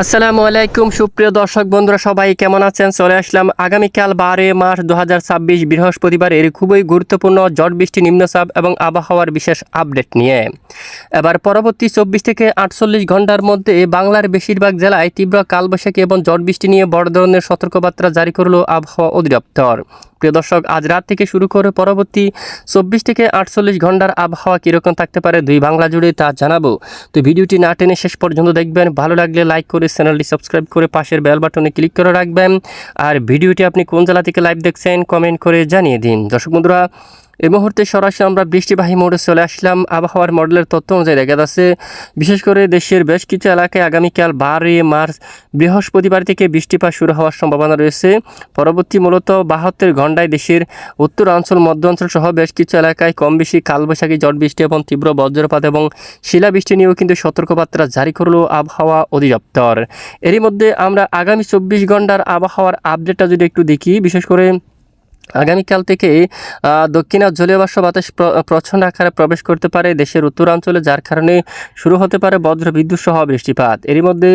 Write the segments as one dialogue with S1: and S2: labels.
S1: আসসালামু আলাইকুম সুপ্রিয় দর্শক বন্ধুরা, সবাই কেমন আছেন? চলে আসলাম আগামীকাল 12 মার্চ 2026 বৃহস্পতিবার এর খুবই গুরুত্বপূর্ণ ঝড় বৃষ্টি, নিম্নচাপ এবং আবহাওয়ার বিশেষ আপডেট নিয়ে। এবার পরবর্তী 24 থেকে 48 ঘন্টার মধ্যে বাংলার বেশিরভাগ জেলায় তীব্র কালবৈশাখী এবং ঝড় বৃষ্টি নিয়ে বড় ধরনের সতর্কবার্তা জারি করলো আবহাওয়া অধিদপ্তর। প্রিয় দর্শক, আজ রাত থেকে শুরু করে পরবর্তী 24 থেকে 48 ঘন্টার আবহাওয়া কীরকম থাকতে পারে দুই বাংলা জুড়ে তা জানাবো। তো ভিডিওটি না টেনে শেষ পর্যন্ত দেখবেন। ভালো লাগলে লাইক করে চ্যানেলটি সাবস্ক্রাইব করে পাশের বেল বাটনে ক্লিক করে রাখবেন। আর ভিডিওটি আপনি কোন জেলা থেকে লাইভ দেখছেন কমেন্ট করে জানিয়ে দিন। দর্শক বন্ধুরা, এই মুহূর্তে সরাসরি আমরা বৃষ্টিবাহী মোডে চলে আসলাম। আবহাওয়ার মডেলের তথ্য অনুযায়ী দেখা যাচ্ছে বিশেষ করে দেশের বেশ কিছু এলাকায় আগামীকাল 12 মার্চ বৃহস্পতিবার থেকে বৃষ্টিপাত শুরু হওয়ার সম্ভাবনা রয়েছে। পরবর্তী মূলত 72 ঘন্টায় দেশের উত্তরাঞ্চল, মধ্য অঞ্চল সহ বেশ কিছু এলাকায় কম বেশি কালবৈশাখী, ঝড় বৃষ্টি এবং তীব্র বজ্রপাত এবং শিলাবৃষ্টি নিয়েও কিন্তু সতর্কবার্তা জারি করলো আবহাওয়া অধিদপ্তর। এরই মধ্যে আমরা আগামী 24 ঘন্টার আবহাওয়ার আপডেটটা যদি একটু দেখি, বিশেষ করে আগামীকাল থেকে দক্ষিণাঞ্চলীয় বাতাস প্রচণ্ড আকারে প্রবেশ করতে পারে দেশের উত্তরাঞ্চলে, যার কারণে শুরু হতে পারে বজ্রবিদ্যুৎ সহ বৃষ্টিপাত। এরই মধ্যে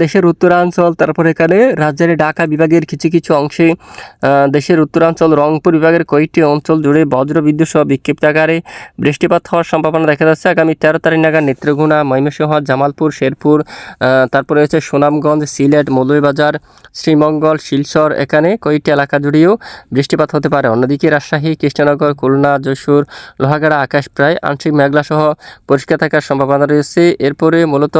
S1: দেশের উত্তরাঞ্চল, তারপর এখানে রাজধানী ঢাকা বিভাগের কিছু কিছু অংশে, দেশের উত্তরাঞ্চল রংপুর বিভাগের কয়েকটি অঞ্চল জুড়ে বজ্রবিদ্যুৎ সহ বিক্ষিপ্ত আকারে বৃষ্টিপাত হওয়ার সম্ভাবনা দেখা যাচ্ছে। আগামী 13 তারিখ নাগাদ নেত্রকোনা, ময়মনসিংহ, জামালপুর, শেরপুর, তারপরে হচ্ছে সুনামগঞ্জ, সিলেট, মৌলভীবাজার, শ্রীমঙ্গল, শিলচর, এখানে কয়েকটি এলাকা জুড়েও বৃষ্টিপাত হতে পারে। অন্যদিকে রাজশাহী, কৃষ্ণনগর, খুলনা, যশোর, লোহাগাড়া আকাশ প্রায় আংশিক মেঘলা সহ পরিষ্কার থাকার সম্ভাবনা রয়েছে। এরপরে মূলত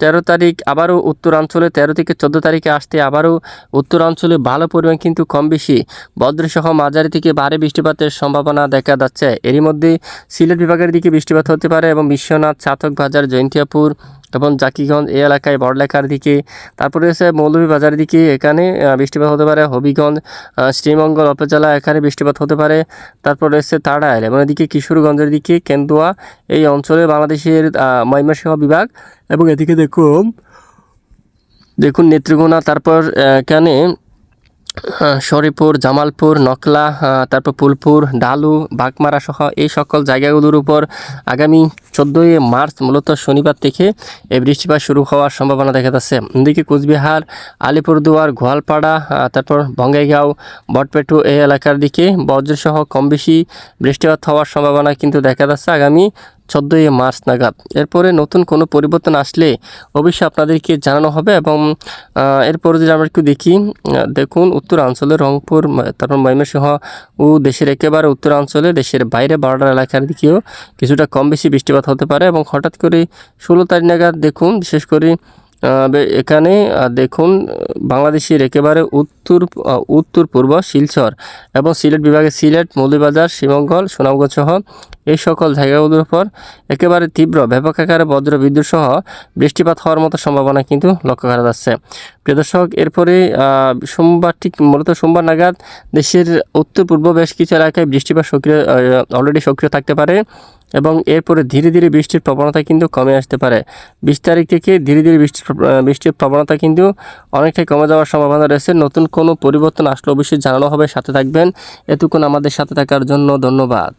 S1: 13 তারিখ আবারও উত্তরাঞ্চলে, 13 থেকে 14 তারিখে আসতে আবারও উত্তরাঞ্চলে ভালো পরিমাণ কিন্তু কম বেশি বজ্রসহ মাঝারি থেকে ভারী বৃষ্টিপাতের সম্ভাবনা দেখা যাচ্ছে। এরই মধ্যে সিলেট বিভাগের দিকে বৃষ্টিপাত হতে পারে এবং বিশ্বনাথ, চাতকবাজার, জয়ন্তিয়াপুর এবং জাকিগঞ্জ এই এলাকায়, বড়লেখার দিকে, তারপরে হচ্ছে মৌলভীবাজারের দিকে, এখানে বৃষ্টিপাত হতে পারে। হবিগঞ্জ, শ্রীমঙ্গল উপজেলা, এখানে বৃষ্টিপাত হতে পারে। তারপরে হচ্ছে তাড়াইল এবং এদিকে কিশোরগঞ্জের দিকে, কেন্দুয়া এই অঞ্চলে বাংলাদেশের ময়মনসিংহ বিভাগ এবং এদিকে দেখুন নেত্রকোনা, তারপর এখানে শরীপুর, জামালপুর, নকলা, তারপর ফুলপুর, ডালু, বাগমারা সহ এই সকল জায়গাগুলোর উপর আগামী 14 মার্চ মূলত শনিবার থেকে এই বৃষ্টিপাত শুরু হওয়ার সম্ভাবনা দেখা যাচ্ছে। এদিকে কোচবিহার, আলিপুরদুয়ার, গোয়ালপাড়া, তারপর বঙ্গাইগাঁও, বটপেটু এই এলাকার দিকে বজ্রসহ কম বেশি বৃষ্টিপাত হওয়ার সম্ভাবনা কিন্তু দেখা যাচ্ছে আগামী 14 মার্চ নাগাদ। এরপরে নতুন কোনো পরিবর্তন আসলে অবশ্যই আপনাদেরকে জানানো হবে। এবং এরপরে যদি আমরা একটু দেখি, দেখুন উত্তরাঞ্চলে রংপুর, তারপর ময়মনসিংহ ও দেশের একেবারে উত্তরাঞ্চলে, দেশের বাইরে বর্ডার এলাকার দিকেও কিছুটা কম বেশি বৃষ্টিপাত হতে পারে। এবং হঠাৎ করে 16 তারিখ নাগাদ দেখুন, বিশেষ করে এখানে দেখুন বাংলাদেশের একেবারে উত্তর পূর্ব শিলচর এবং সিলেট বিভাগের সিলেট, মৌলভীবাজার, শ্রীমঙ্গল, সুনামগঞ্জ সহ এই সকল জায়গাগুলোর উপর একেবারে তীব্র ব্যাপক আকারে বজ্রবিদ্যুৎ সহ বৃষ্টিপাত হওয়ার মতো সম্ভাবনা কিন্তু লক্ষ্য করা যাচ্ছে। প্রিয় দর্শক, এরপরে সোমবার, ঠিক মূলত সোমবার নাগাদ দেশের উত্তর পূর্ব বেশ কিছু এলাকায় বৃষ্টিপাত অলরেডি সক্রিয় থাকতে পারে এবং এরপরে ধীরে ধীরে বৃষ্টির প্রবণতা কিন্তু কমে আসতে পারে। 20 তারিখ থেকে ধীরে ধীরে বৃষ্টির প্রবণতা কিন্তু অনেকটাই কমে যাওয়ার সম্ভাবনা রয়েছে। নতুন কোনো পরিবর্তন আসলে অবশ্যই জানানো হবে, সাথে থাকবেন। এতক্ষণ আমাদের সাথে থাকার জন্য ধন্যবাদ।